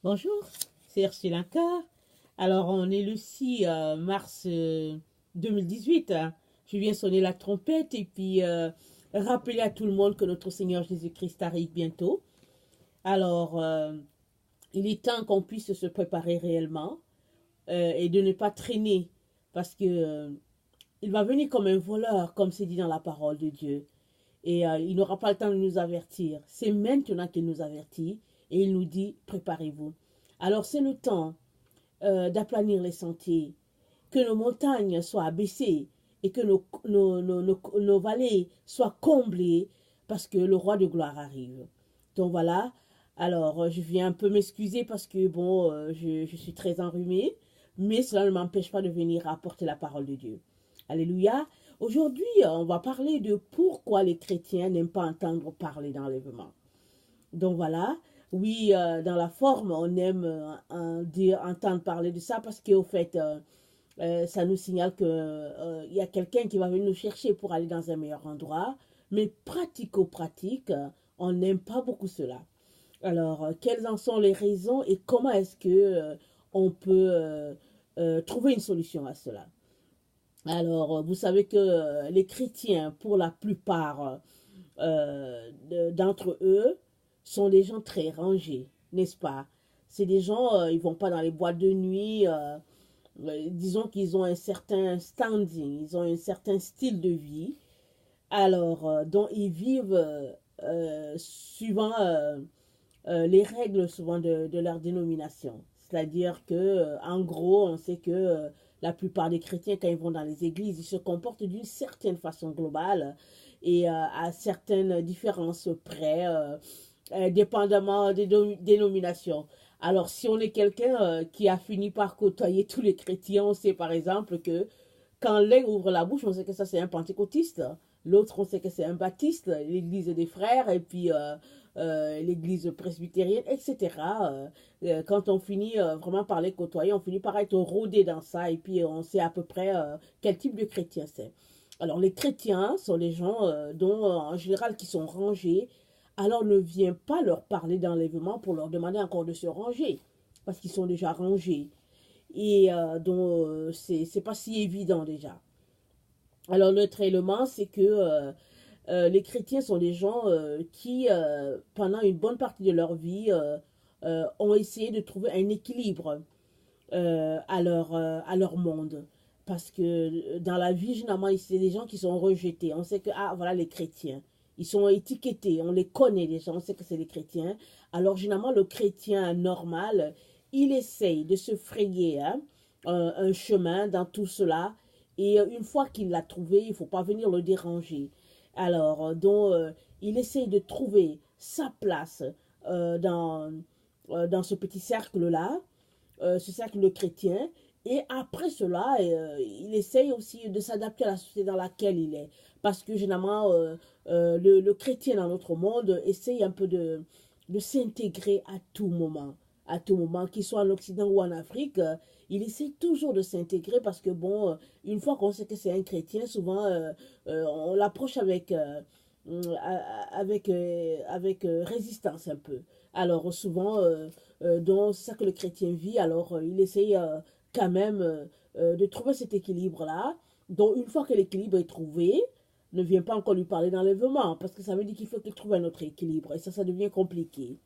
Bonjour, c'est Ursulinka. Alors, on est le 6 mars 2018. Je viens sonner la trompette et puis rappeler à tout le monde que notre Seigneur Jésus-Christ arrive bientôt. Alors, il est temps qu'on puisse se préparer réellement et de ne pas traîner parce que il va venir comme un voleur, comme c'est dit dans la parole de Dieu. Et il n'aura pas le temps de nous avertir. C'est maintenant qu'il nous avertit et il nous dit préparez-vous. Alors, c'est le temps d'aplanir les sentiers, que nos montagnes soient abaissées et que nos vallées soient comblées parce que le roi de gloire arrive. Donc voilà, alors je viens un peu m'excuser parce que bon, je suis très enrhumée, mais cela ne m'empêche pas de venir apporter la parole de Dieu. Alléluia. Aujourd'hui, on va parler de pourquoi les chrétiens n'aiment pas entendre parler d'enlèvement. Donc voilà, oui, dans la forme, on aime entendre parler de ça parce qu'au fait, ça nous signale qu'il y a quelqu'un qui va venir nous chercher pour aller dans un meilleur endroit. Mais pratico-pratique, on n'aime pas beaucoup cela. Alors, quelles en sont les raisons et comment est-ce que on peut trouver une solution à cela? Alors, vous savez que les chrétiens, pour la plupart d'entre eux, sont des gens très rangés, n'est-ce pas? C'est des gens, ils vont pas dans les boîtes de nuit. Disons qu'ils ont un certain standing, ils ont un certain style de vie. Alors, dont ils vivent suivant les règles souvent de leur dénomination. C'est-à-dire que, en gros, on sait que la plupart des chrétiens, quand ils vont dans les églises, ils se comportent d'une certaine façon globale et à certaines différences près, dépendamment des dénominations. Alors, si on est quelqu'un qui a fini par côtoyer tous les chrétiens, on sait par exemple que quand l'un ouvre la bouche, on sait que ça c'est un pentecôtiste. L'autre, on sait que c'est un baptiste, l'église des frères, et puis l'église presbytérienne, etc. Quand on finit vraiment par les côtoyer, on finit par être rodé dans ça, et puis on sait à peu près quel type de chrétien c'est. Alors, les chrétiens sont les gens dont, en général, qui sont rangés. Alors, ne viens pas leur parler d'enlèvement pour leur demander encore de se ranger, parce qu'ils sont déjà rangés. Et donc, c'est pas si évident déjà. Alors, notre élément, c'est que les chrétiens sont des gens qui, pendant une bonne partie de leur vie, ont essayé de trouver un équilibre à leur monde. Parce que dans la vie, généralement, c'est des gens qui sont rejetés. On sait que, ah, voilà les chrétiens. Ils sont étiquetés, on les connaît déjà, on sait que c'est les chrétiens. Alors, généralement, le chrétien normal, il essaye de se frayer hein, un chemin dans tout cela. Et une fois qu'il l'a trouvé, il ne faut pas venir le déranger. Alors, il essaye de trouver sa place dans ce petit cercle-là, ce cercle chrétien. Et après cela, il essaye aussi de s'adapter à la société dans laquelle il est. Parce que généralement, le chrétien dans notre monde essaye un peu de s'intégrer à tout moment. À tout moment, qu'il soit en Occident ou en Afrique, il essaie toujours de s'intégrer parce que, bon, une fois qu'on sait que c'est un chrétien, souvent, on l'approche avec résistance un peu. Alors, souvent, dans ça que le chrétien vit, alors il essaye quand même de trouver cet équilibre-là. Donc, une fois que l'équilibre est trouvé, ne viens pas encore lui parler d'enlèvement, parce que ça veut dire qu'il faut qu'il trouve un autre équilibre. Et ça devient compliqué.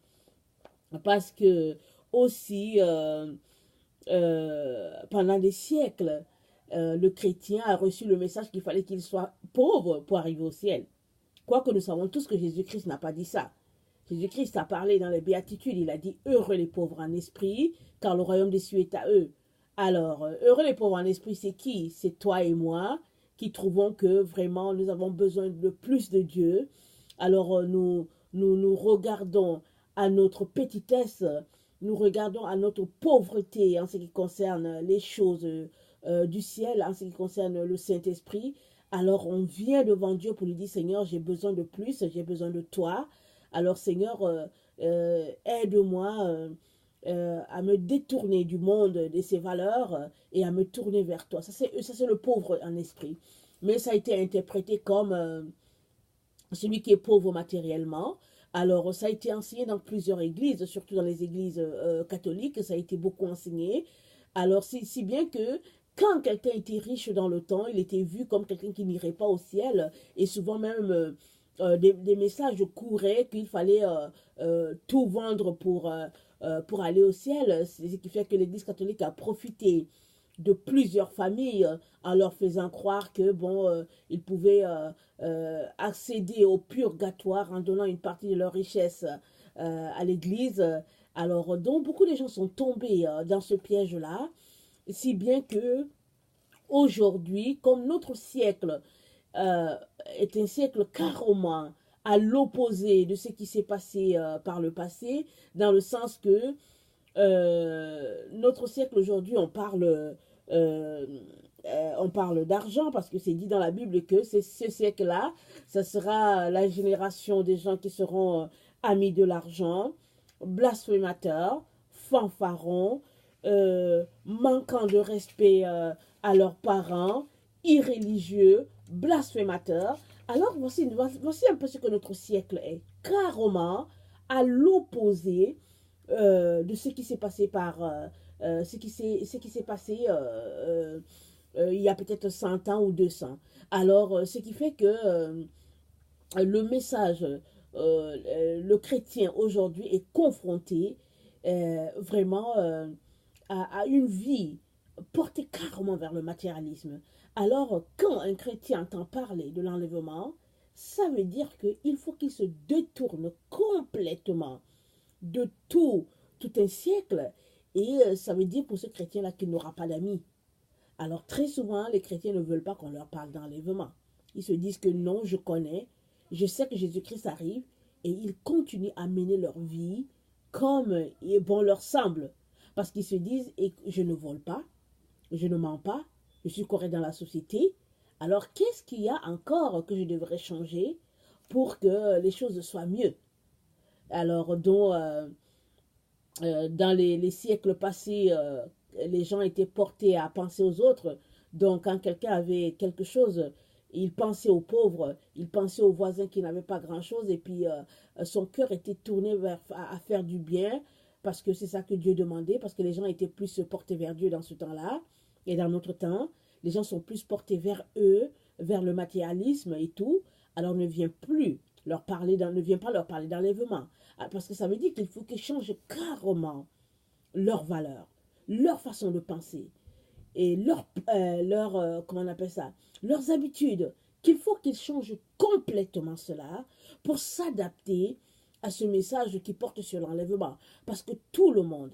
Parce que, aussi, pendant des siècles, le chrétien a reçu le message qu'il fallait qu'il soit pauvre pour arriver au ciel. Quoique nous savons tous que Jésus-Christ n'a pas dit ça. Jésus-Christ a parlé dans les béatitudes, il a dit heureux les pauvres en esprit, car le royaume des cieux est à eux. Alors, heureux les pauvres en esprit, c'est qui? C'est toi et moi qui trouvons que vraiment nous avons besoin de plus de Dieu. Alors, nous regardons à notre petitesse, nous regardons à notre pauvreté en ce qui concerne les choses du ciel, en ce qui concerne le Saint-Esprit. Alors, on vient devant Dieu pour lui dire, Seigneur, j'ai besoin de plus, j'ai besoin de toi. Alors Seigneur, aide-moi à me détourner du monde, de ses valeurs et à me tourner vers toi. Ça, c'est le pauvre en esprit. Mais ça a été interprété comme celui qui est pauvre matériellement. Alors, ça a été enseigné dans plusieurs églises, surtout dans les églises catholiques, ça a été beaucoup enseigné. Alors, c'est si bien que quand quelqu'un était riche dans le temps, il était vu comme quelqu'un qui n'irait pas au ciel. Et souvent même, des messages couraient qu'il fallait tout vendre pour aller au ciel. C'est ce qui fait que l'Église catholique a profité de plusieurs familles en leur faisant croire que bon ils pouvaient accéder au purgatoire en donnant une partie de leur richesse à l'église. Alors donc beaucoup de gens sont tombés dans ce piège là, si bien que aujourd'hui comme notre siècle euh, est un siècle carrément à l'opposé de ce qui s'est passé par le passé, dans le sens que notre siècle aujourd'hui, on parle d'argent parce que c'est dit dans la Bible que c'est ce siècle-là, ça sera la génération des gens qui seront amis de l'argent, blasphémateurs, fanfarons, manquant de respect à leurs parents, irréligieux, blasphémateurs. Alors voici un peu ce que notre siècle est, carrément à l'opposé de ce qui s'est passé ce qui s'est passé il y a peut-être 100 ans ou 200. Alors, ce qui fait que le message, le chrétien aujourd'hui est confronté vraiment à une vie portée carrément vers le matérialisme. Alors, quand un chrétien entend parler de l'enlèvement, ça veut dire qu'il faut qu'il se détourne complètement de tout un siècle. Et ça veut dire pour ce chrétien-là qu'il n'aura pas d'amis. Alors très souvent, les chrétiens ne veulent pas qu'on leur parle d'enlèvement. Ils se disent que non, je connais, je sais que Jésus-Christ arrive, et ils continuent à mener leur vie comme bon leur semble. Parce qu'ils se disent, je ne vole pas, je ne mens pas, je suis correct dans la société. Alors qu'est-ce qu'il y a encore que je devrais changer pour que les choses soient mieux? Alors, dans les siècles passés, les gens étaient portés à penser aux autres. Donc, quand quelqu'un avait quelque chose, il pensait aux pauvres, il pensait aux voisins qui n'avaient pas grand-chose, et puis son cœur était tourné à faire du bien, parce que c'est ça que Dieu demandait, parce que les gens étaient plus portés vers Dieu dans ce temps-là, et dans notre temps, les gens sont plus portés vers eux, vers le matérialisme et tout, alors ne vient plus ne vient pas leur parler d'enlèvement. Parce que ça veut dire qu'il faut qu'ils changent carrément leurs valeurs, leur façon de penser et comment on appelle ça, leurs habitudes, qu'il faut qu'ils changent complètement cela pour s'adapter à ce message qui porte sur l'enlèvement. Parce que tout le monde,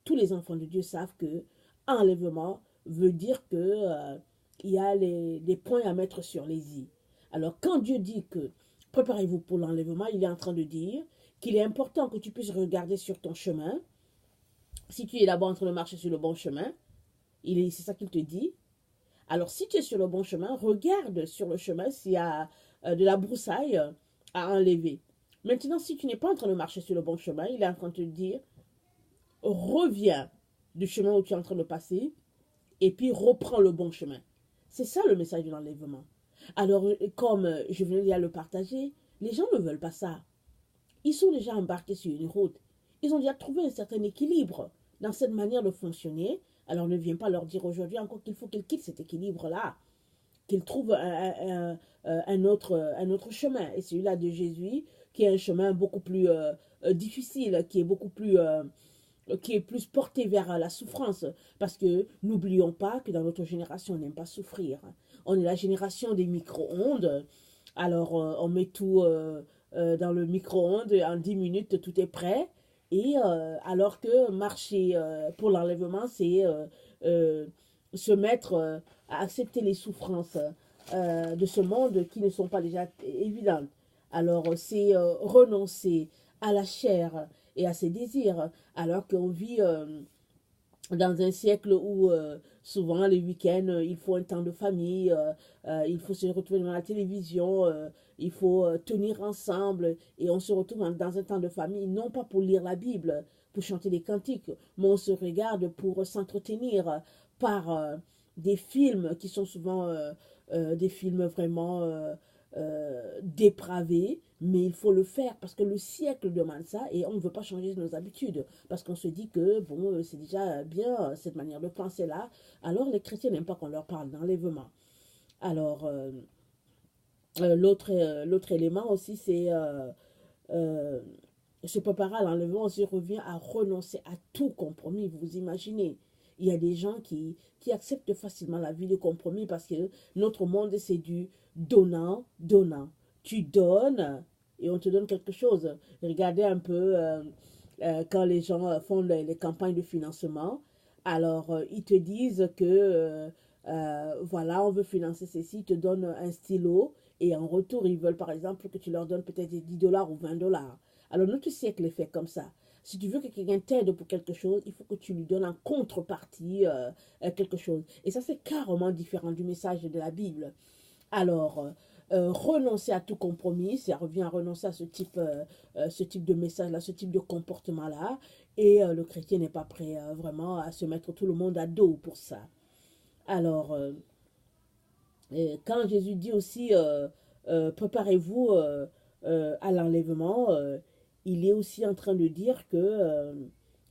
tous les enfants de Dieu savent que enlèvement veut dire que il y a des points à mettre sur les i. Alors quand Dieu dit que préparez-vous pour l'enlèvement, il est en train de dire qu'il est important que tu puisses regarder sur ton chemin, si tu es d'abord en train de marcher sur le bon chemin, c'est ça qu'il te dit. Alors si tu es sur le bon chemin, regarde sur le chemin s'il y a de la broussaille à enlever. Maintenant, si tu n'es pas en train de marcher sur le bon chemin, il est en train de te dire, reviens du chemin où tu es en train de passer et puis reprends le bon chemin. C'est ça le message de l'enlèvement. Alors, comme je venais déjà le partager, les gens ne veulent pas ça. Ils sont déjà embarqués sur une route. Ils ont déjà trouvé un certain équilibre dans cette manière de fonctionner. Alors ne viens pas leur dire aujourd'hui encore qu'il faut qu'ils quittent cet équilibre-là, qu'ils trouvent un autre chemin. Et celui-là de Jésus, qui est un chemin beaucoup plus difficile, qui est plus porté vers la souffrance. Parce que n'oublions pas que dans notre génération, on n'aime pas souffrir. On est la génération des micro-ondes. Alors, on met tout dans le micro-ondes, en 10 minutes, tout est prêt. Et alors que marcher pour l'enlèvement, c'est se mettre à accepter les souffrances de ce monde qui ne sont pas déjà évidentes. Alors, c'est renoncer à la chair et à ses désirs, alors qu'on vit dans un siècle où souvent les week-ends, il faut un temps de famille, il faut se retrouver devant la télévision, il faut tenir ensemble et on se retrouve dans un temps de famille, non pas pour lire la Bible, pour chanter des cantiques, mais on se regarde pour s'entretenir par des films qui sont souvent des films vraiment dépravé, mais il faut le faire parce que le siècle demande ça et on ne veut pas changer nos habitudes parce qu'on se dit que bon, c'est déjà bien cette manière de penser là. Alors les chrétiens n'aiment pas qu'on leur parle d'enlèvement. Alors l'autre élément aussi, euh, se préparer à l'enlèvement, aussi revient à renoncer à tout compromis. Vous imaginez, il y a des gens qui acceptent facilement la vie de compromis parce que notre monde, c'est du donnant, donnant. Tu donnes et on te donne quelque chose. Regardez un peu quand les gens font les campagnes de financement. Alors, ils te disent que, voilà, on veut financer ceci, ils te donnent un stylo et en retour, ils veulent par exemple que tu leur donnes peut-être 10 dollars ou 20 dollars. Alors, notre siècle est fait comme ça. Si tu veux que quelqu'un t'aide pour quelque chose, il faut que tu lui donnes en contrepartie quelque chose. Et ça, c'est carrément différent du message de la Bible. Alors, renoncer à tout compromis, ça revient à renoncer à ce type de message-là, ce type de comportement-là. Et le chrétien n'est pas prêt vraiment à se mettre tout le monde à dos pour ça. Alors, quand Jésus dit aussi, préparez-vous à l'enlèvement, il est aussi en train de dire que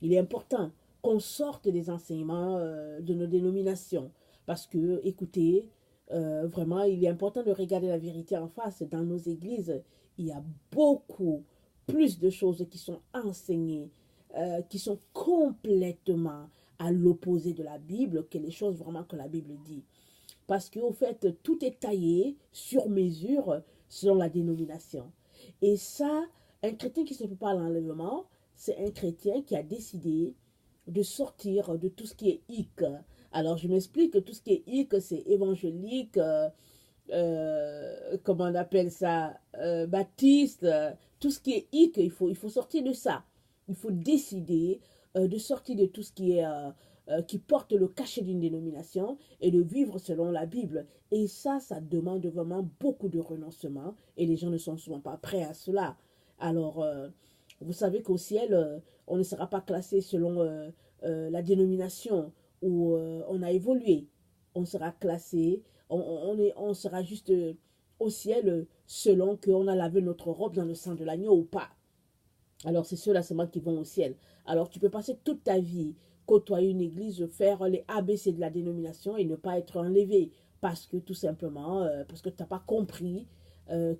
il est important qu'on sorte des enseignements de nos dénominations. Parce que, écoutez, vraiment, il est important de regarder la vérité en face. Dans nos églises, il y a beaucoup plus de choses qui sont enseignées, qui sont complètement à l'opposé de la Bible que les choses vraiment que la Bible dit. Parce qu'au fait, tout est taillé sur mesure selon la dénomination. Et ça, un chrétien qui se prépare à l'enlèvement, c'est un chrétien qui a décidé de sortir de tout ce qui est hic. Alors, je m'explique, tout ce qui est hic, c'est évangélique, comment on appelle ça, baptiste, tout ce qui est hic, il faut sortir de ça. Il faut décider de sortir de tout ce qui est qui porte le cachet d'une dénomination et de vivre selon la Bible. Et ça demande vraiment beaucoup de renoncement et les gens ne sont souvent pas prêts à cela. Alors, vous savez qu'au ciel, on ne sera pas classé selon la dénomination où on a évolué. On sera classé, on sera juste au ciel selon qu'on a lavé notre robe dans le sang de l'agneau ou pas. Alors, c'est ceux-là seulement qui vont au ciel. Alors, tu peux passer toute ta vie, côtoyer une église, faire les ABC de la dénomination et ne pas être enlevé. Parce que, tout simplement, parce que tu n'as pas compris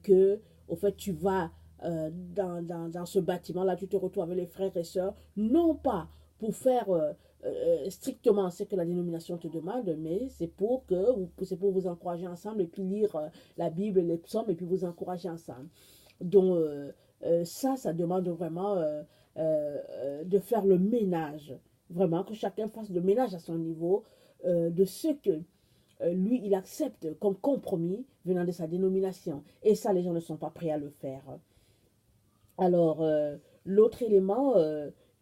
que, au fait, tu vas dans ce bâtiment-là, tu te retrouves avec les frères et sœurs, non pas pour faire strictement ce que la dénomination te demande, mais c'est pour vous encourager ensemble et puis lire la Bible, les psaumes et puis vous encourager ensemble. Donc, ça demande vraiment de faire le ménage. Vraiment, que chacun fasse le ménage à son niveau de ce que lui, il accepte comme compromis venant de sa dénomination. Et ça, les gens ne sont pas prêts à le faire. Alors, l'autre élément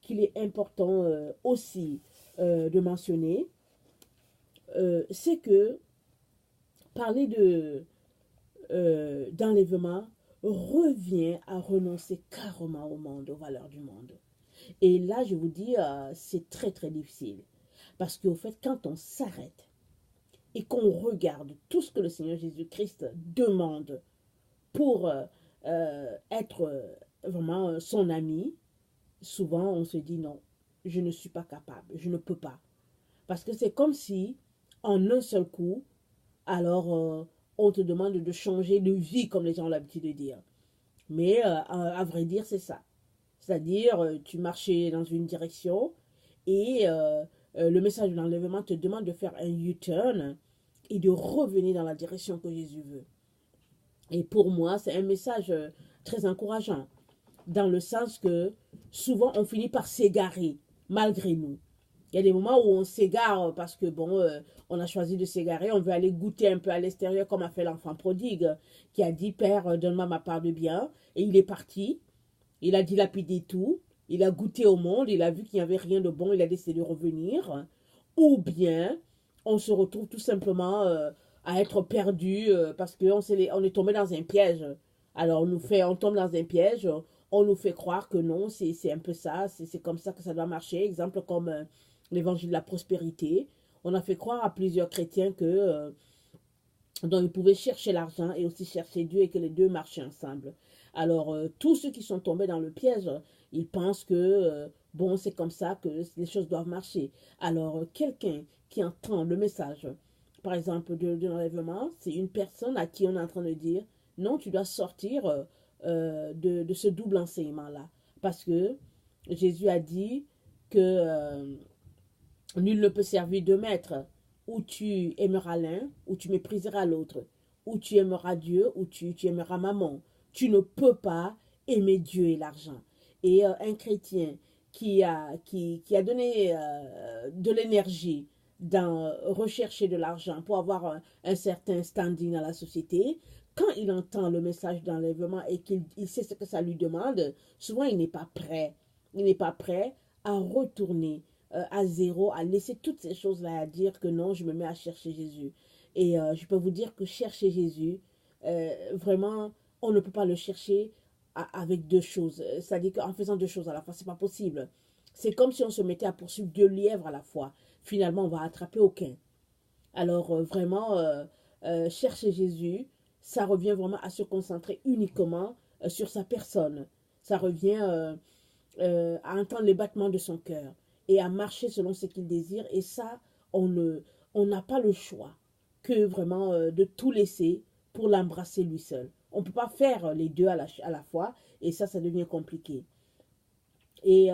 qu'il est important aussi de mentionner, c'est que parler d'enlèvement revient à renoncer carrément au monde, aux valeurs du monde. Et là, je vous dis, c'est très très difficile. Parce qu'au fait, quand on s'arrête et qu'on regarde tout ce que le Seigneur Jésus-Christ demande pour être vraiment son ami, souvent on se dit non, je ne suis pas capable, je ne peux pas. Parce que c'est comme si, en un seul coup, alors on te demande de changer de vie, comme les gens ont l'habitude de dire. Mais à vrai dire, c'est ça. C'est-à-dire, tu marchais dans une direction et le message de l'enlèvement te demande de faire un U-turn et de revenir dans la direction que Jésus veut. Et pour moi, c'est un message très encourageant, dans le sens que souvent on finit par s'égarer, malgré nous. Il y a des moments où on s'égare parce que, bon, on a choisi de s'égarer, on veut aller goûter un peu à l'extérieur, comme a fait l'enfant prodigue, qui a dit, Père, donne-moi ma part de bien. Et il est parti, il a dilapidé tout, il a goûté au monde, il a vu qu'il n'y avait rien de bon, il a décidé de revenir. Ou bien, on se retrouve tout simplement à être perdu parce qu'on on est tombé dans un piège. Alors, on tombe dans un piège, on nous fait croire que non, c'est un peu ça, c'est comme ça que ça doit marcher. Exemple comme l'évangile de la prospérité. On a fait croire à plusieurs chrétiens que Donc, ils pouvaient chercher l'argent et aussi chercher Dieu et que les deux marchaient ensemble. Alors, tous ceux qui sont tombés dans le piège, ils pensent que, bon, c'est comme ça que les choses doivent marcher. Alors, quelqu'un qui entend le message, par exemple, de l'enlèvement, c'est une personne à qui on est en train de dire, non, tu dois sortir de ce double enseignement-là. Parce que Jésus a dit que nul ne peut servir de maître. Ou tu aimeras l'un, ou tu mépriseras l'autre. Ou tu aimeras Dieu, ou tu aimeras maman. Tu ne peux pas aimer Dieu et l'argent. Et un chrétien qui a donné de l'énergie dans rechercher de l'argent pour avoir un certain standing dans la société, quand il entend le message d'enlèvement et qu'il sait ce que ça lui demande, souvent il n'est pas prêt. Il n'est pas prêt à retourner à zéro, à laisser toutes ces choses-là, à dire que non, je me mets à chercher Jésus. Et je peux vous dire que chercher Jésus, vraiment, on ne peut pas le chercher avec deux choses. C'est-à-dire qu'en faisant deux choses à la fois, c'est pas possible. C'est comme si on se mettait à poursuivre deux lièvres à la fois. Finalement, on va attraper aucun. Alors, vraiment, chercher Jésus, ça revient vraiment à se concentrer uniquement sur sa personne. Ça revient à entendre les battements de son cœur et à marcher selon ce qu'il désire. Et ça, on n'a pas le choix que vraiment de tout laisser pour l'embrasser lui seul. On ne peut pas faire les deux à la fois et ça devient compliqué. Et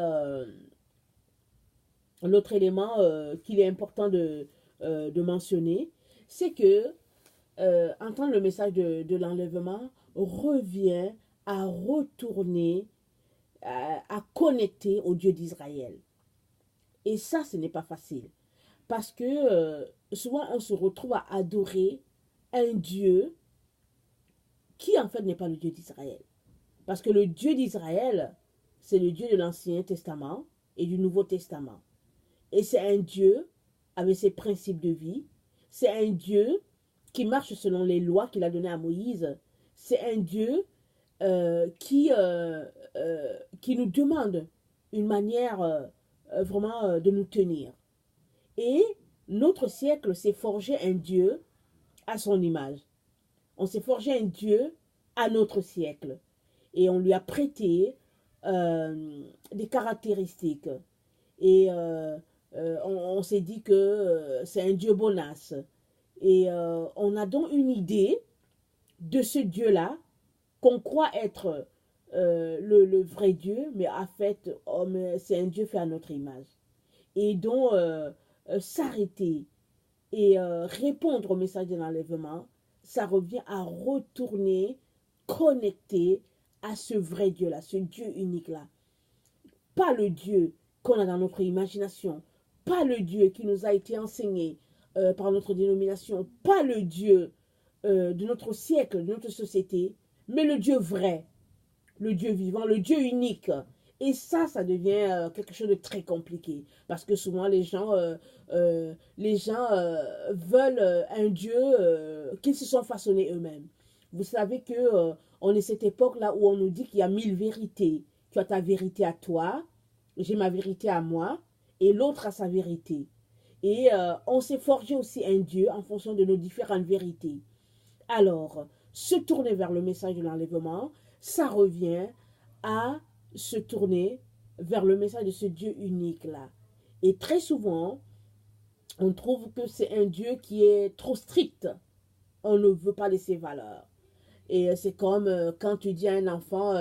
l'autre élément qu'il est important de mentionner, c'est que entendre le message de l'enlèvement revient à retourner, à connecter au Dieu d'Israël. Et ça, ce n'est pas facile. Parce que souvent, on se retrouve à adorer un Dieu qui, en fait, n'est pas le Dieu d'Israël. Parce que le Dieu d'Israël, c'est le Dieu de l'Ancien Testament et du Nouveau Testament. Et c'est un Dieu avec ses principes de vie. C'est un Dieu qui marche selon les lois qu'il a données à Moïse. C'est un Dieu qui nous demande une manière vraiment de nous tenir. Et notre siècle s'est forgé un Dieu à son image. On s'est forgé un Dieu à notre siècle. Et on lui a prêté des caractéristiques. Et on s'est dit que c'est un Dieu bonasse. Et on a donc une idée de ce Dieu-là qu'on croit être le vrai Dieu, mais en fait, c'est un Dieu fait à notre image. Et donc, s'arrêter et répondre au message de l'enlèvement, ça revient à retourner, connecter à ce vrai Dieu-là, ce Dieu unique-là. Pas le Dieu qu'on a dans notre imagination, pas le Dieu qui nous a été enseigné par notre dénomination, pas le Dieu de notre siècle, de notre société, mais le Dieu vrai, le Dieu vivant, le Dieu unique. Et ça devient quelque chose de très compliqué. Parce que souvent, les gens veulent un Dieu qu'ils se sont façonnés eux-mêmes. Vous savez que on est cette époque-là où on nous dit qu'il y a 1000 vérités. Tu as ta vérité à toi, j'ai ma vérité à moi, et l'autre a sa vérité. Et on s'est forgé aussi un Dieu en fonction de nos différentes vérités. Alors, se tourner vers le message de l'enlèvement, ça revient à se tourner vers le message de ce Dieu unique-là. Et très souvent, on trouve que c'est un Dieu qui est trop strict. On ne veut pas laisser valeur. Et c'est comme quand tu dis à un enfant,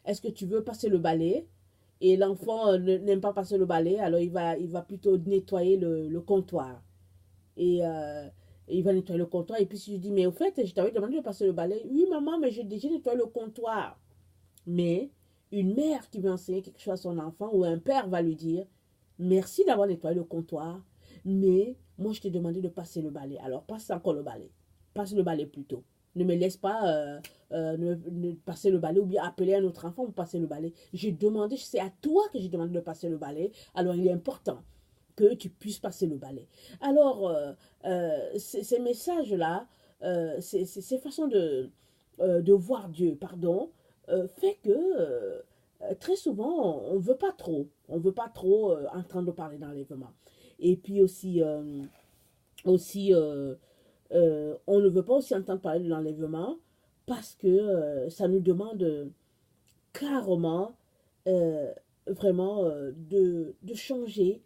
est-ce que tu veux passer le balai? Et l'enfant n'aime pas passer le balai, alors il va plutôt nettoyer le comptoir. Et il va nettoyer le comptoir. Et puis si je dis, mais au fait, je t'avais demandé de passer le balai. Oui, maman, mais j'ai déjà nettoyé le comptoir. Mais une mère qui veut enseigner quelque chose à son enfant ou un père va lui dire, merci d'avoir nettoyé le comptoir, mais moi je t'ai demandé de passer le balai. Alors passe encore le balai. Passe le balai plutôt. Ne me laisse pas ne passer le balai ou bien appeler un autre enfant pour passer le balai. J'ai demandé, c'est à toi que j'ai demandé de passer le balai. Alors il est important que tu puisses passer le balai. Alors, ces messages-là, ces façons de voir Dieu, pardon, fait que très souvent, on ne veut pas trop. On ne veut pas trop entendre parler d'enlèvement. Et puis aussi on ne veut pas aussi entendre parler de l'enlèvement parce que ça nous demande carrément, vraiment, de changer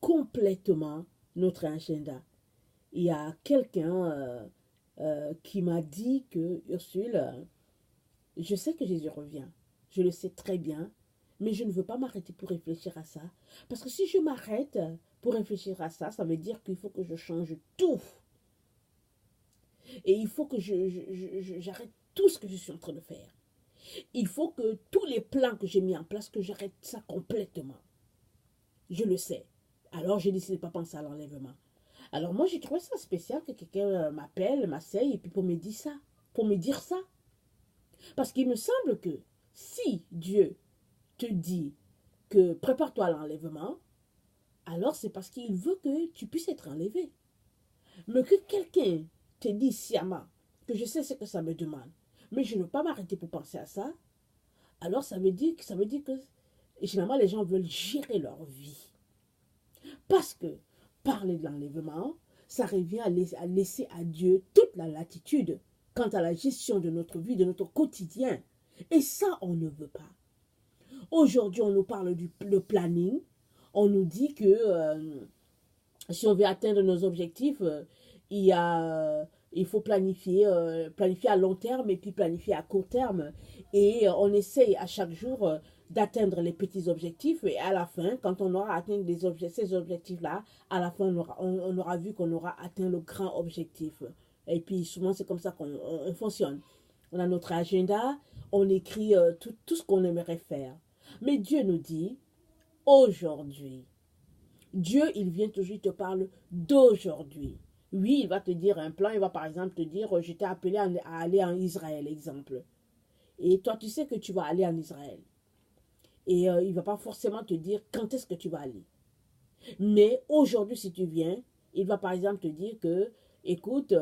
complètement notre agenda. Il y a quelqu'un qui m'a dit que, Ursule, je sais que Jésus revient. Je le sais très bien, mais je ne veux pas m'arrêter pour réfléchir à ça. Parce que si je m'arrête pour réfléchir à ça, ça veut dire qu'il faut que je change tout. Et il faut que j'arrête tout ce que je suis en train de faire. Il faut que tous les plans que j'ai mis en place, que j'arrête ça complètement. Je le sais. Alors j'ai décidé de ne pas penser à l'enlèvement. Alors moi j'ai trouvé ça spécial que quelqu'un m'appelle, m'asseye et puis pour me dire ça. Pour me dire ça. Parce qu'il me semble que si Dieu te dit que prépare-toi à l'enlèvement, alors c'est parce qu'il veut que tu puisses être enlevé. Mais que quelqu'un te dit sciemment que je sais ce que ça me demande, mais je ne veux pas m'arrêter pour penser à ça, alors ça veut dire que généralement les gens veulent gérer leur vie. Parce que parler de l'enlèvement, ça revient à laisser à Dieu toute la latitude quant à la gestion de notre vie, de notre quotidien. Et ça, on ne veut pas. Aujourd'hui, on nous parle du planning. On nous dit que si on veut atteindre nos objectifs, il faut planifier, planifier à long terme et puis planifier à court terme. Et on essaye à chaque jour d'atteindre les petits objectifs. Et à la fin, quand on aura atteint ces objectifs-là, à la fin, on aura vu qu'on aura atteint le grand objectif. Et puis souvent, c'est comme ça qu'on fonctionne. On a notre agenda, on écrit tout ce qu'on aimerait faire. Mais Dieu nous dit, aujourd'hui, Dieu, il vient toujours, il te parle d'aujourd'hui. Oui, il va te dire un plan, il va par exemple te dire, je t'ai appelé à aller en Israël, exemple. Et toi, tu sais que tu vas aller en Israël. Et il ne va pas forcément te dire quand est-ce que tu vas aller. Mais aujourd'hui, si tu viens, il va par exemple te dire que, écoute,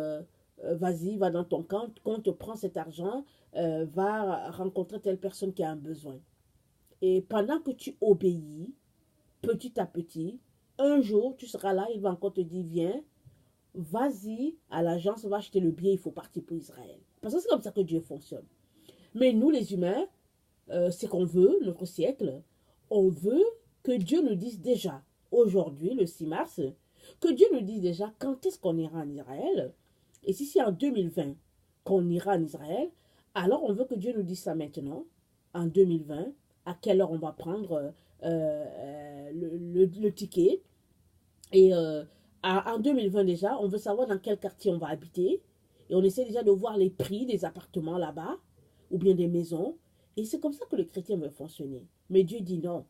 vas-y, va dans ton compte, prends cet argent, va rencontrer telle personne qui a un besoin. Et pendant que tu obéis, petit à petit, un jour, tu seras là, il va encore te dire, viens, vas-y à l'agence, va acheter le billet, il faut partir pour Israël. Parce que c'est comme ça que Dieu fonctionne. Mais nous, les humains, c'est qu'on veut, notre siècle, on veut que Dieu nous dise déjà, aujourd'hui, le 6 mars, que Dieu nous dise déjà quand est-ce qu'on ira en Israël. Et si c'est en 2020 qu'on ira en Israël, alors on veut que Dieu nous dise ça maintenant, en 2020, à quelle heure on va prendre le ticket. Et en 2020 déjà, on veut savoir dans quel quartier on va habiter. Et on essaie déjà de voir les prix des appartements là-bas, ou bien des maisons. Et c'est comme ça que le chrétien veut fonctionner. Mais Dieu dit non.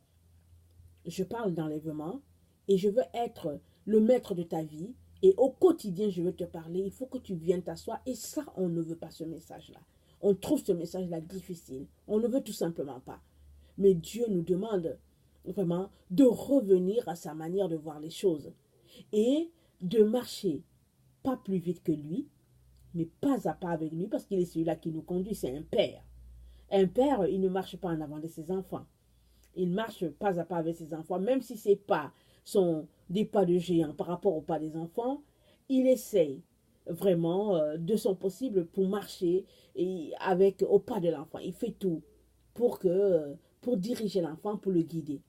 Je parle d'enlèvement et je veux être le maître de ta vie. Et au quotidien, je veux te parler. Il faut que tu viennes t'asseoir. Et ça, on ne veut pas ce message-là. On trouve ce message-là difficile. On ne veut tout simplement pas. Mais Dieu nous demande vraiment de revenir à sa manière de voir les choses. Et de marcher pas plus vite que lui, mais pas à pas avec lui, parce qu'il est celui-là qui nous conduit, c'est un père. Un père, il ne marche pas en avant de ses enfants. Il marche pas à pas avec ses enfants, même si ses pas sont des pas de géant par rapport aux pas des enfants, il essaye vraiment de son possible pour marcher au pas de l'enfant. Il fait tout pour diriger l'enfant, pour le guider.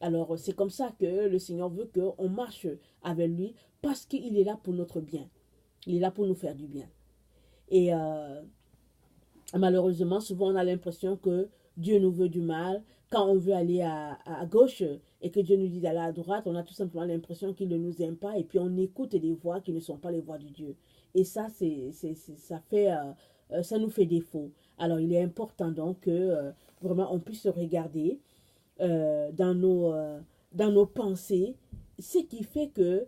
Alors, c'est comme ça que le Seigneur veut qu'on marche avec lui parce qu'il est là pour notre bien. Il est là pour nous faire du bien. Et malheureusement, souvent, on a l'impression que Dieu nous veut du mal. Quand on veut aller à gauche et que Dieu nous dit d'aller à droite, on a tout simplement l'impression qu'il ne nous aime pas et puis on écoute des voix qui ne sont pas les voix de Dieu. Et ça, ça nous fait défaut. Alors, il est important donc que vraiment on puisse se regarder dans nos pensées, ce qui fait que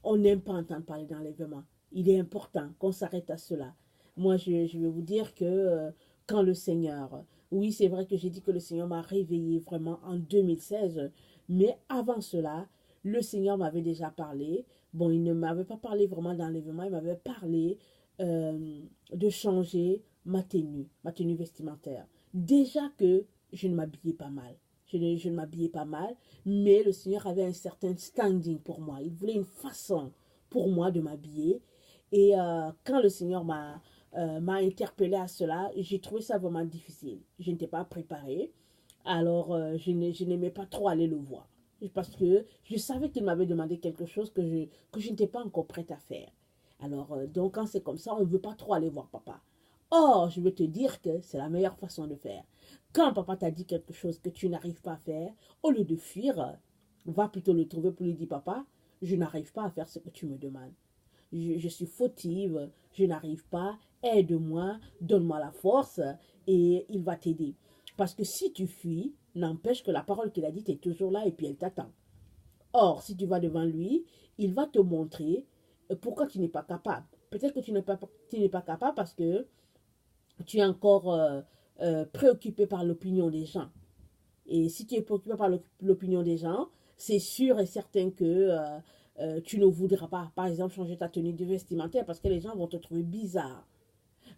on n'aime pas entendre parler d'enlèvement. Il est important qu'on s'arrête à cela. Moi, je vais vous dire que quand le Seigneur, oui, c'est vrai que j'ai dit que le Seigneur m'a réveillé vraiment en 2016, mais avant cela, le Seigneur m'avait déjà parlé. Bon, il ne m'avait pas parlé vraiment d'enlèvement, il m'avait parlé de changer ma tenue vestimentaire. Déjà que je ne m'habillais pas mal. Je ne m'habillais pas mal, mais le Seigneur avait un certain standing pour moi. Il voulait une façon pour moi de m'habiller. Et quand le Seigneur m'a interpellé à cela, j'ai trouvé ça vraiment difficile. Je n'étais pas préparée. Alors, je n'aimais pas trop aller le voir. Parce que je savais qu'il m'avait demandé quelque chose que je n'étais pas encore prête à faire. Alors, donc, quand c'est comme ça, on ne veut pas trop aller voir papa. Or, je veux te dire que c'est la meilleure façon de faire. Quand papa t'a dit quelque chose que tu n'arrives pas à faire, au lieu de fuir, va plutôt le trouver pour lui dire, papa, je n'arrive pas à faire ce que tu me demandes. Je suis fautive, je n'arrive pas, aide-moi, donne-moi la force et il va t'aider. Parce que si tu fuis, n'empêche que la parole qu'il a dite est toujours là et puis elle t'attend. Or, si tu vas devant lui, il va te montrer pourquoi tu n'es pas capable. Peut-être que tu n'es pas capable parce que tu es encore préoccupé par l'opinion des gens. Et si tu es préoccupé par l'opinion des gens, c'est sûr et certain que tu ne voudras pas, par exemple, changer ta tenue de vestimentaire parce que les gens vont te trouver bizarre.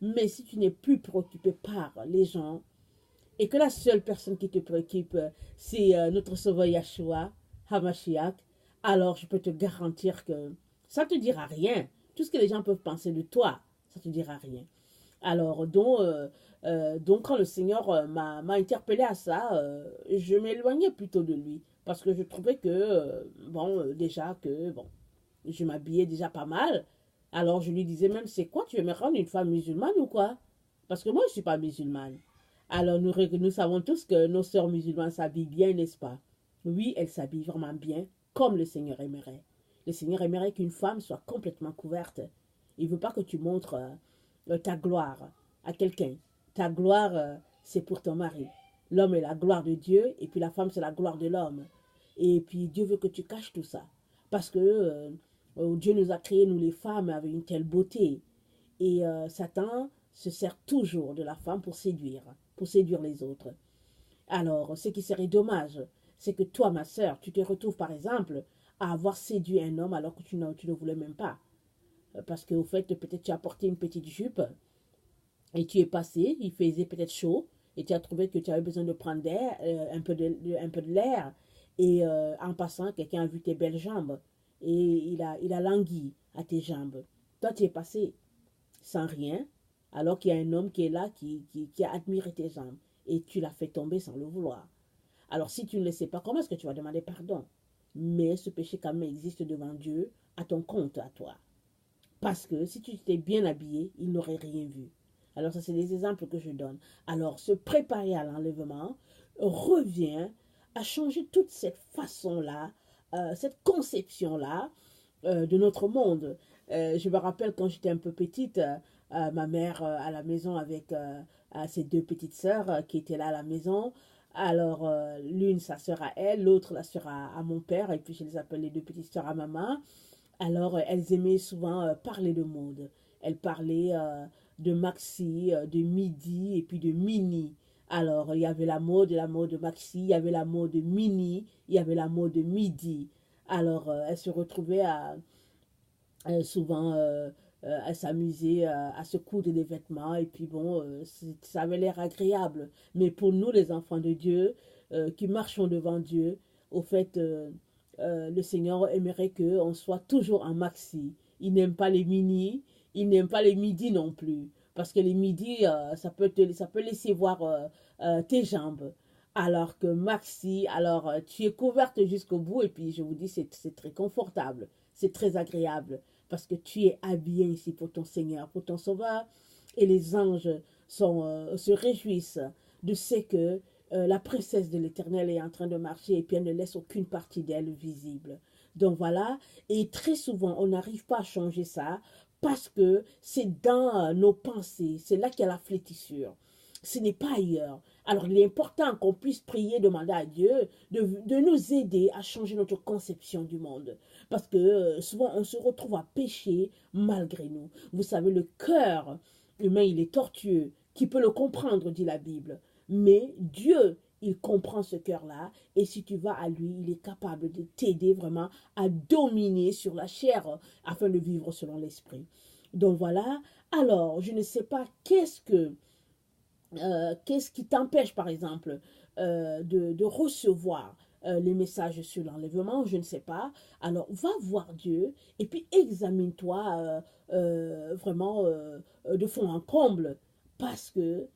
Mais si tu n'es plus préoccupé par les gens et que la seule personne qui te préoccupe, c'est notre sauveur Yahshua, Hamashiach, alors je peux te garantir que ça ne te dira rien. Tout ce que les gens peuvent penser de toi, ça ne te dira rien. Alors, donc quand le Seigneur m'a interpellé à ça, je m'éloignais plutôt de lui. Parce que je trouvais que, déjà que, je m'habillais déjà pas mal. Alors, je lui disais même, c'est quoi, tu veux me rendre une femme musulmane ou quoi? Parce que moi, je ne suis pas musulmane. Alors, nous savons tous que nos sœurs musulmanes s'habillent bien, n'est-ce pas? Oui, elles s'habillent vraiment bien, comme le Seigneur aimerait. Le Seigneur aimerait qu'une femme soit complètement couverte. Il ne veut pas que tu montres ta gloire à quelqu'un. Ta gloire, c'est pour ton mari. L'homme est la gloire de Dieu et puis la femme, c'est la gloire de l'homme. Et puis Dieu veut que tu caches tout ça. Parce que Dieu nous a créés, nous les femmes, avec une telle beauté. Et Satan se sert toujours de la femme pour séduire les autres. Alors, ce qui serait dommage, c'est que toi, ma sœur, tu te retrouves par exemple à avoir séduit un homme alors que tu ne voulais même pas. Parce qu'au fait, peut-être tu as porté une petite jupe et tu es passé, il faisait peut-être chaud, et tu as trouvé que tu avais besoin de prendre d'air, un peu de l'air, et en passant, quelqu'un a vu tes belles jambes, et il a langui à tes jambes. Toi, tu es passé sans rien, alors qu'il y a un homme qui est là, qui a admiré tes jambes, et tu l'as fait tomber sans le vouloir. Alors, si tu ne le sais pas, comment est-ce que tu vas demander pardon? Mais ce péché quand même existe devant Dieu, à ton compte, à toi. Parce que si tu t'es bien habillé, il n'aurait rien vu. Alors ça, c'est des exemples que je donne. Alors, se préparer à l'enlèvement revient à changer toute cette façon-là, cette conception-là de notre monde. Je me rappelle quand j'étais un peu petite, ma mère à la maison avec ses deux petites sœurs qui étaient là à la maison. Alors, l'une, sa sœur à elle, l'autre, la sœur à mon père, et puis je les appelle les deux petites sœurs à maman. Alors, elles aimaient souvent parler de mode. Elles parlaient de maxi, de midi et puis de mini. Alors, il y avait la mode maxi, il y avait la mode mini, il y avait la mode midi. Alors, elles se retrouvaient souvent à s'amuser, à se coudre des vêtements. Et puis bon, ça avait l'air agréable. Mais pour nous, les enfants de Dieu, qui marchons devant Dieu, au fait, le Seigneur aimerait qu'on soit toujours en maxi. Il n'aime pas les mini, il n'aime pas les midis non plus. Parce que les midis, ça peut laisser voir tes jambes. Alors que maxi, alors tu es couverte jusqu'au bout et puis je vous dis, c'est très confortable, c'est très agréable parce que tu es habillé ici pour ton Seigneur, pour ton Sauveur. Et les anges se réjouissent de ce que la princesse de l'Éternel est en train de marcher et puis elle ne laisse aucune partie d'elle visible. Donc voilà, et très souvent, on n'arrive pas à changer ça parce que c'est dans nos pensées, c'est là qu'il y a la flétissure. Ce n'est pas ailleurs. Alors, il est important qu'on puisse prier, demander à Dieu de nous aider à changer notre conception du monde. Parce que souvent, on se retrouve à pécher malgré nous. Vous savez, le cœur humain, il est tortueux. Qui peut le comprendre, dit la Bible. Mais Dieu, il comprend ce cœur-là. Et si tu vas à lui, il est capable de t'aider vraiment à dominer sur la chair afin de vivre selon l'esprit. Donc voilà. Alors, je ne sais pas qu'est-ce qui t'empêche, par exemple, de recevoir les messages sur l'enlèvement, je ne sais pas. Alors, va voir Dieu et puis examine-toi vraiment de fond en comble parce que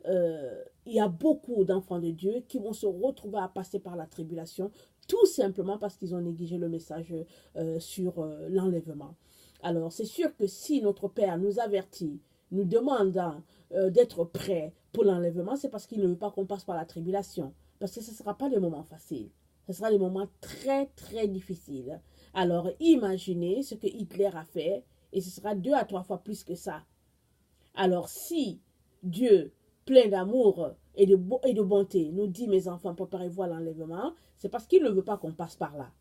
il y a beaucoup d'enfants de Dieu qui vont se retrouver à passer par la tribulation tout simplement parce qu'ils ont négligé le message sur l'enlèvement. Alors, c'est sûr que si notre Père nous avertit, nous demandant d'être prêts pour l'enlèvement, c'est parce qu'il ne veut pas qu'on passe par la tribulation. Parce que ce ne sera pas des moments faciles. Ce sera des moments très, très difficiles. Alors, imaginez ce que Hitler a fait, et ce sera 2 à 3 fois plus que ça. Alors, si Dieu, plein d'amour et de bonté, nous dit, mes enfants, préparez-vous à l'enlèvement, c'est parce qu'il ne veut pas qu'on passe par là.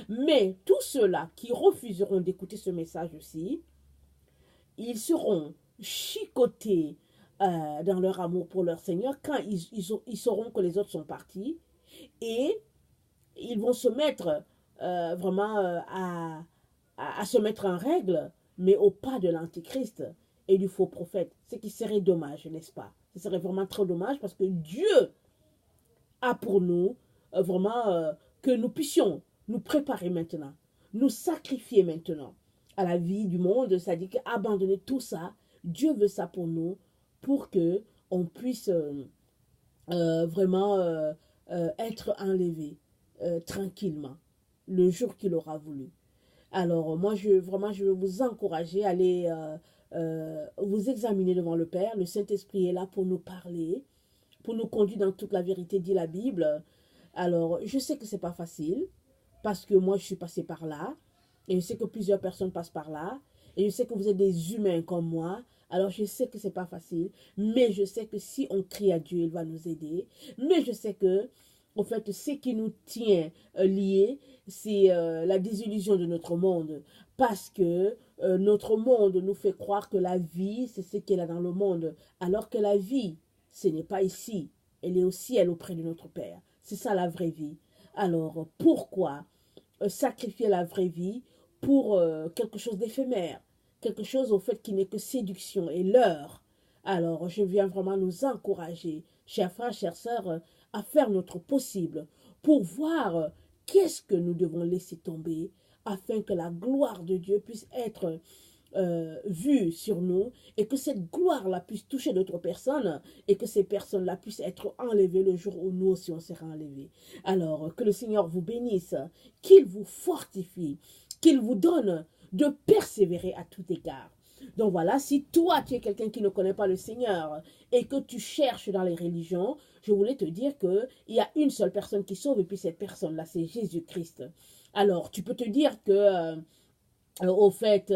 Mais tous ceux-là qui refuseront d'écouter ce message aussi, ils seront chicotés dans leur amour pour leur Seigneur quand ils sauront que les autres sont partis et ils vont se mettre vraiment à se mettre en règle, mais au pas de l'Antichrist et du faux prophète. Ce qui serait dommage, n'est-ce pas? Ce serait vraiment trop dommage parce que Dieu a pour nous vraiment que nous puissions nous préparer maintenant, nous sacrifier maintenant à la vie du monde, c'est-à-dire qu'abandonner tout ça, Dieu veut ça pour nous, pour que on puisse vraiment être enlevé tranquillement le jour qu'il aura voulu. Alors moi, je veux vous encourager à aller vous examiner devant le Père. Le Saint-Esprit est là pour nous parler, pour nous conduire dans toute la vérité, dit la Bible. Alors, je sais que c'est pas facile, parce que moi, je suis passée par là, et je sais que plusieurs personnes passent par là, et je sais que vous êtes des humains comme moi, alors je sais que c'est pas facile, mais je sais que si on crie à Dieu, il va nous aider, mais je sais que, en fait, ce qui nous tient liés, c'est la désillusion de notre monde, parce que notre monde nous fait croire que la vie, c'est ce qu'il y a dans le monde, alors que la vie, ce n'est pas ici, elle est au ciel auprès de notre Père. C'est ça la vraie vie. Alors, pourquoi sacrifier la vraie vie pour quelque chose d'éphémère, quelque chose au fait qui n'est que séduction et leurre? Alors, je viens vraiment nous encourager, chers frères, chères sœurs, à faire notre possible pour voir qu'est-ce que nous devons laisser tomber afin que la gloire de Dieu puisse être vue sur nous et que cette gloire-là puisse toucher d'autres personnes et que ces personnes-là puissent être enlevées le jour où nous aussi on sera enlevés. Alors, que le Seigneur vous bénisse, qu'il vous fortifie, qu'il vous donne de persévérer à tout égard. Donc voilà, si toi tu es quelqu'un qui ne connaît pas le Seigneur et que tu cherches dans les religions, je voulais te dire qu'il y a une seule personne qui sauve et puis cette personne-là c'est Jésus-Christ. Alors tu peux te dire que au fait,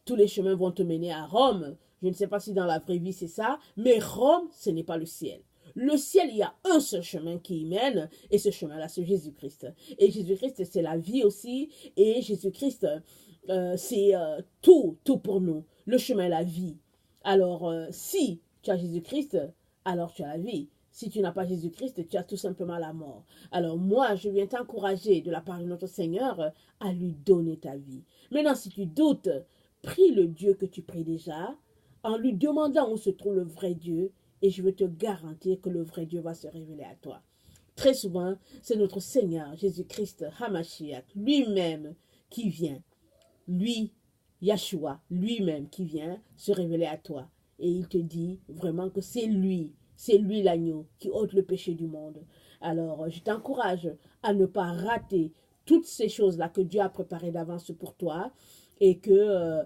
tous les chemins vont te mener à Rome. Je ne sais pas si dans la vraie vie c'est ça, mais Rome, ce n'est pas le ciel. Le ciel, il y a un seul chemin qui y mène, et ce chemin-là, c'est Jésus-Christ. Et Jésus-Christ, c'est la vie aussi, et Jésus-Christ, c'est tout pour nous. Le chemin, la vie. Alors, si tu as Jésus-Christ, alors tu as la vie. Si tu n'as pas Jésus-Christ, tu as tout simplement la mort. Alors moi, je viens t'encourager de la part de notre Seigneur à lui donner ta vie. Maintenant, si tu doutes, prie le Dieu que tu pries déjà, en lui demandant où se trouve le vrai Dieu, et je veux te garantir que le vrai Dieu va se révéler à toi. Très souvent, c'est notre Seigneur Jésus-Christ, Hamashiach, lui-même qui vient. Lui, Yahshua, lui-même qui vient se révéler à toi. Et il te dit vraiment que c'est lui l'agneau qui ôte le péché du monde. Alors, je t'encourage à ne pas rater toutes ces choses-là que Dieu a préparées d'avance pour toi et que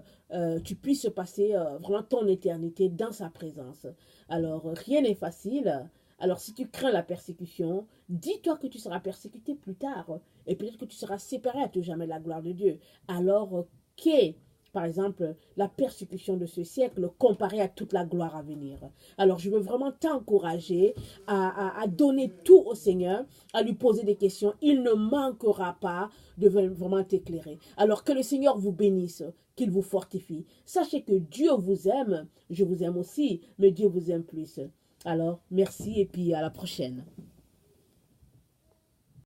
tu puisses passer vraiment ton éternité dans sa présence. Alors, rien n'est facile. Alors, si tu crains la persécution, dis-toi que tu seras persécuté plus tard et peut-être que tu seras séparé à tout jamais de la gloire de Dieu. Alors, qu'est par exemple, la persécution de ce siècle comparée à toute la gloire à venir. Alors, je veux vraiment t'encourager à donner tout au Seigneur, à lui poser des questions. Il ne manquera pas de vraiment t'éclairer. Alors, que le Seigneur vous bénisse, qu'il vous fortifie. Sachez que Dieu vous aime, je vous aime aussi, mais Dieu vous aime plus. Alors, merci et puis à la prochaine.